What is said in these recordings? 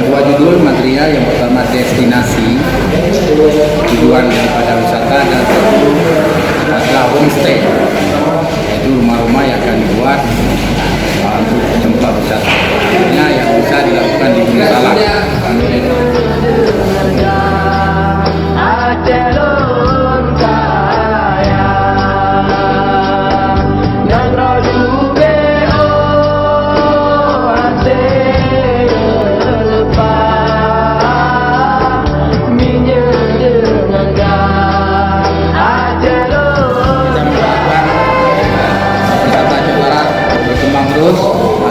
dua judul material. Yang pertama destinasi tujuan daripada wisata, dan satu adalah homestay, yaitu rumah-rumah yang akan dibuat untuk tempat wisata yang bisa dilakukan di Gunung Salak.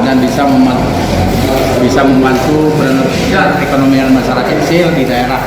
Dan bisa membantu perekonomian masyarakat kecil di daerah.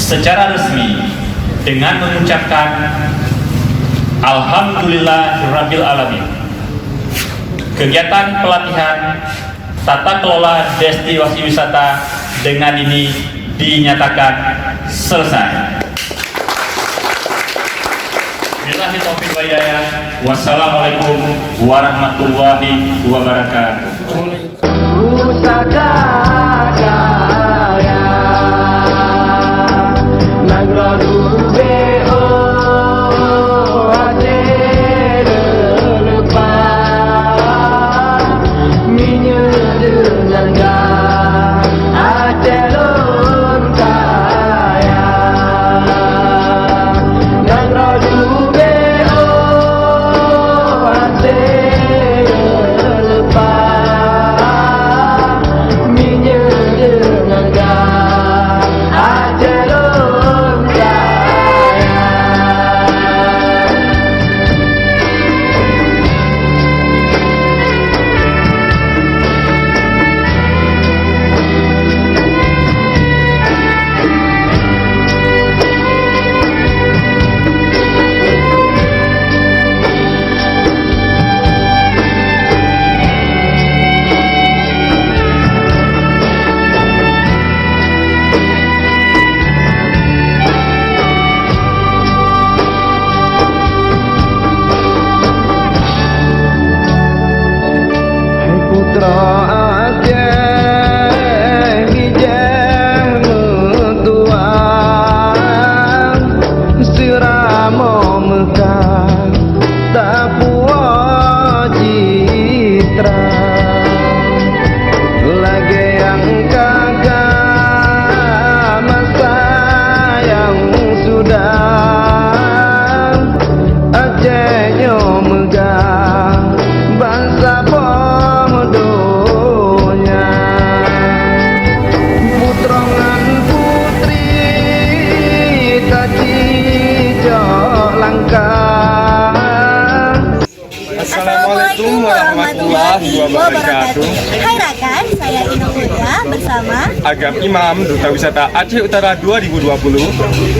secara resmi dengan mengucapkan Alhamdulillahirabbil alamin. Kegiatan pelatihan tata kelola destinasi wisata dengan ini dinyatakan selesai. Billahi taufiq wal hidayah. Wassalamualaikum warahmatullahi wabarakatuh. Assalamualaikum warahmatullahi wabarakatuh. Hai rakan, saya Ino Putra bersama Agam Imam, Duta Wisata Aceh Utara 2020.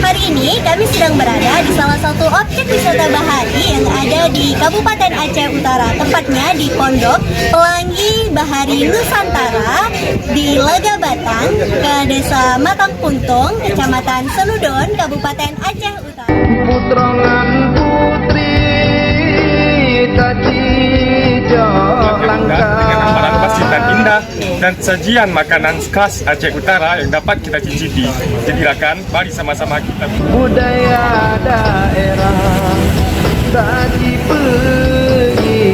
Hari ini kami sedang berada di salah satu objek wisata bahari yang ada di Kabupaten Aceh Utara, tepatnya di Pondok Pelangi Bahari Nusantara di Lega Batang, ke Desa Matang Puntung, Kecamatan Senudon, Kabupaten Aceh Utara. Putrongan putri tadi Dengan hamparan pasir dan indah dan sajian makanan khas Aceh Utara yang dapat kita cicipi. Jadi rakan, mari sama-sama kita budaya daerah tadi pergi.